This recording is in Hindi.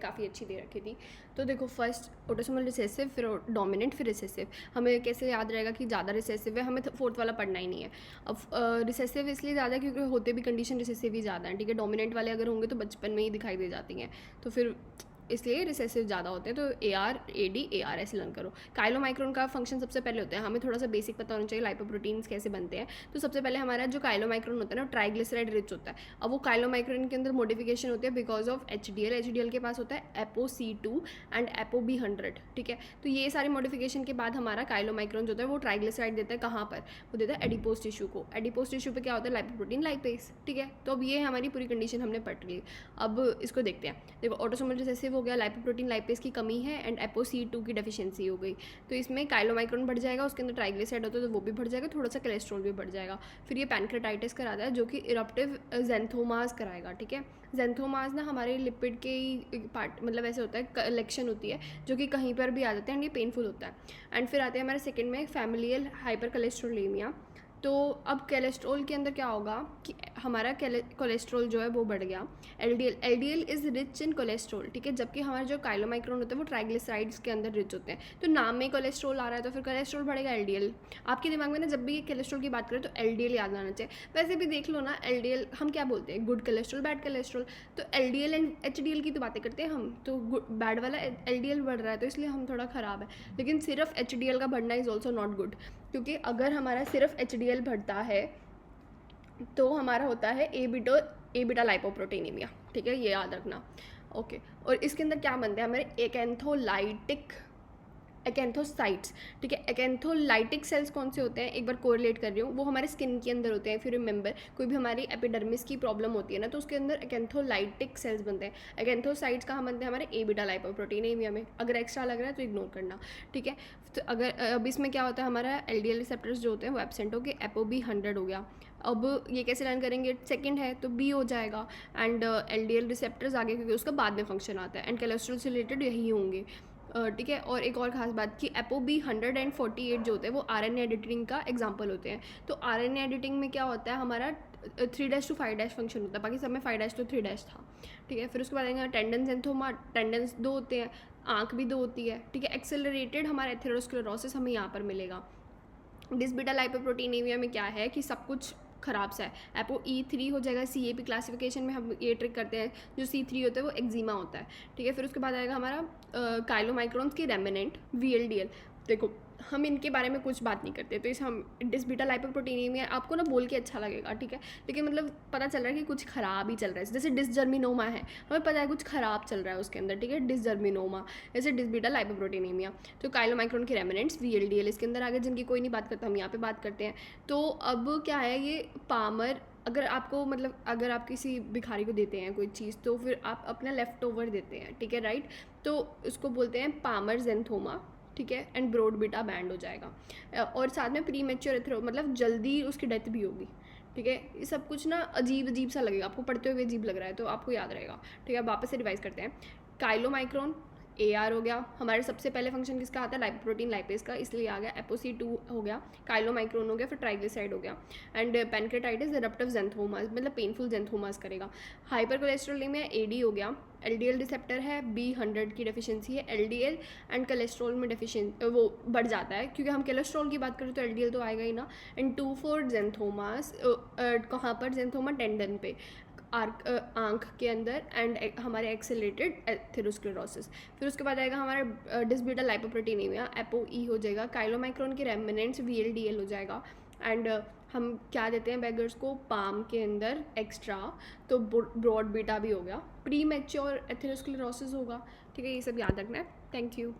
काफ़ी अच्छी दे रखी थी। तो देखो फर्स्ट ऑटोसोमल रिसेसिव, फिर डोमिनेंट, फिर रिसेसिव। हमें कैसे याद रहेगा कि ज़्यादा रिसेसिव है, हमें फोर्थ वाला पढ़ना ही नहीं है। अब रिसेसिव इसलिए ज़्यादा क्योंकि होते भी कंडीशन रिसेसिव ही ज़्यादा है, ठीक है। डोमिनेंट वाले अगर होंगे तो बचपन में ही दिखाई दे जाती हैं, तो फिर इसलिए रिसेसिव ज़्यादा होते हैं। तो AR ऐसे लर्न करो। काइलोमाइक्रोन का फंक्शन सबसे पहले होता है, हमें थोड़ा सा बेसिक पता होना चाहिए लाइपोप्रोटीन्स कैसे बनते हैं। तो सबसे पहले हमारा जो काइलोमाइक्रोन होता है ना, ट्राइग्लिसराइड रिच होता है। अब वो काइलोमाइक्रोन के अंदर मॉडिफिकेशन होती है बिकॉज ऑफ HDL के पास होता है ApoC2 एंड ApoB100, ठीक है। तो ये सारी मॉडिफिकेशन के बाद हमारा काइलोमाइक्रोन जो होता है वो ट्राइग्लिसराइड देता है। कहाँ पर वो देता है? एडिपोज टिश्यू को। एडिपोज टिश्यू पे क्या होता है? लाइपोप्रोटीन लाइपेज, ठीक है। तो अब ये हमारी पूरी कंडीशन हमने पढ़ ली। अब इसको देखते हैं। देखो ऑटोसोमल रिसेसिव हो गया, लाइपोप्रोटीन लाइपेज की कमी है एंड ApoC2 की डेफिशिएंसी हो गई। तो इसमें काइलोमाइक्रोन बढ़ जाएगा, उसके अंदर ट्राइग्लिसराइड होता है तो वो भी बढ़ जाएगा, थोड़ा सा कोलेस्ट्रॉल भी बढ़ जाएगा। फिर ये पैनक्रेटाइटिस कराता है जो कि इरप्टिव ज़ैंथोमास कराएगा, ठीक है। ज़ैंथोमास ना हमारे लिपिड के ही पार्ट, मतलब ऐसे होता है, कलेक्शन होती है जो कि कहीं पर भी आ जाते हैं एंड ये पेनफुल होता है। एंड फिर आते हैं हमारे सेकंड में फैमिलियल हाइपर कोलेस्ट्रोलेमिया। तो अब कोलेस्ट्रॉल के अंदर क्या होगा कि हमारा कोलेस्ट्रॉल जो है वो बढ़ गया। LDL is rich in cholesterol, ठीक है। जबकि हमारे जो काइलोमाइक्रोन होते हैं वो ट्राइग्लिसराइड्स के अंदर रिच होते हैं। तो नाम में कोलेस्ट्रॉल आ रहा है तो फिर कोलेस्ट्रॉल बढ़ेगा। LDL आपके दिमाग में ना जब भी कोलेस्ट्रॉल की बात करें तो LDL याद आना चाहिए। वैसे भी देख लो ना, LDL हम क्या बोलते हैं? Good cholesterol, bad cholesterol. तो LDL एंड HDL की तो बातें करते हैं हम, तो बैड वाला LDL बढ़ रहा है तो इसलिए हम थोड़ा ख़राब है। लेकिन सिर्फ HDL का बढ़ना इज़ ऑल्सो नॉट गुड, क्योंकि अगर हमारा सिर्फ HDL बढ़ता है तो हमारा होता है ए बीटा लाइपोप्रोटीनेमिया, ठीक है, ये याद रखना। ओके, और इसके अंदर क्या बनते हैं हमारे? एक्एंथोसाइट्स, ठीक है। एक्एंथोलाइटिक सेल्स कौन से होते हैं? एक बार कोरिलेट कर रही हूँ, वो हमारे स्किन के अंदर होते हैं। फिर रिमेंबर, कोई भी हमारी एपिडर्मिस की प्रॉब्लम होती है ना तो उसके अंदर एक्एंथोलाइटिक सेल्स बनते हैं। एक्एंथोसाइट्स कहाँ बनते हैं? हमारे ए बीटा लाइपोप्रोटीनेमिया में। अगर एक्स्ट्रा लग रहा है तो इग्नोर करना, ठीक है। तो अगर अब इसमें क्या होता है, हमारा LDL रिसेप्टर्स जो होते हैं वो एब्सेंट हो गए, ApoB100 हो गया। अब ये कैसे लर्न करेंगे? सेकंड है तो B हो जाएगा एंड LDL रिसेप्टर्स आगे क्योंकि उसका बाद में फंक्शन आता है एंड कोलेस्ट्रॉल से रिलेटेड यही होंगे, ठीक है। और एक और खास बात कि ApoB100 एंड 48 जो होते हैं वो RNA एडिटिंग का एग्जाम्पल होते हैं। तो RNA एडिटिंग में क्या होता है हमारा 3' to 5' फंक्शन होता है, बाकी सब में 5' to 3' था, ठीक है। फिर उसके बाद आएंगे टेंडन ज़ैंथोमा। टेंडन्स 2 होते हैं, आँख भी 2 होती है, ठीक है। एक्सेलरेटेड हमारा एथेरोस्क्लेरोसिस हमें यहाँ पर मिलेगा। डिस बीटा लाइपोप्रोटीनेमिया में क्या है कि सब कुछ ख़राब सा है। ApoE3 हो जाएगा। CAP क्लासिफिकेशन में हम ये ट्रिक करते हैं, जो C3 होता है वो एक्जिमा होता है, ठीक है। फिर उसके बाद आएगा हमारा काइलोमाइक्रोन्स की रेमिनेंट VLDL। देखो हम इनके बारे में कुछ बात नहीं करते, तो इस हम डिस बीटा लाइपोप्रोटीनेमिया आपको ना बोल के अच्छा लगेगा, ठीक है। लेकिन मतलब पता चल रहा है कि कुछ ख़राब ही चल रहा है। जैसे डिसजर्मिनोमा है, हमें पता है कुछ ख़राब चल रहा है उसके अंदर, ठीक है। डिसजर्मिनोमा जैसे डिस बीटा लाइपोप्रोटीनेमिया। तो काइलोमाइक्रोन के रेमिनेंट्स VLDL इसके अंदर आगे, जिनकी कोई नहीं बात करता, हम यहाँ पे बात करते हैं। तो अब क्या है ये पामर, अगर आपको मतलब अगर आप किसी भिखारी को देते हैं कोई चीज़ तो फिर आप अपना लेफ्ट ओवर देते हैं, ठीक है, राइट। तो उसको बोलते हैं पामर ज़ैंथोमा, ठीक है। एंड ब्रॉड बीटा बैंड हो जाएगा और साथ में प्री मैच्योर एथेरो, मतलब जल्दी उसकी डेथ भी होगी, ठीक है। ये सब कुछ ना अजीब सा लगेगा आपको, पढ़ते हुए अजीब लग रहा है तो आपको याद रहेगा, ठीक है। अब वापस से रिवाइज करते हैं। काइलोमाइक्रोन AR हो गया, हमारे सबसे पहले फंक्शन किसका आता है? लाइपोप्रोटीन लाइपेज का, इसलिए आ गया। ApoC2 हो गया, काइलोमाइक्रोन हो गया, फिर ट्राइग्लिसराइड हो गया एंड पैनक्रेटाइटिस इरप्टिव ज़ैंथोमास, मतलब पेनफुल ज़ैंथोमास करेगा। हाइपर कोलेस्ट्रोलेमिया AD हो गया। LDL रिसेप्टर है, B100 की डेफिशिएंसी है। LDL एंड कोलेस्ट्रॉल में डेफिशिएंसी वो बढ़ जाता है, क्योंकि हम कोलेस्ट्रॉल की बात करें तो LDL तो आएगा ही ना। एंड 2/4 ज़ैंथोमास कहाँ पर? ज़ैंथोमा टेंडन पे, आँख के अंदर एंड हमारे एक्सेलरेटेड एथेरोस्क्लेरोसिस। फिर उसके बाद आएगा हमारा डिस बीटा लाइपोप्रोटीनेमिया, ApoE हो जाएगा। काइलोमाइक्रोन के रेमिनेंट्स VLDL हो जाएगा एंड हम क्या देते हैं बेगर्स को? पाम के अंदर एक्स्ट्रा, तो ब्रॉड बीटा भी हो गया। प्री मैच्योर एथेरोस्क्लेरोसिस होगा, ठीक है। ये सब याद रखना है। Thank you.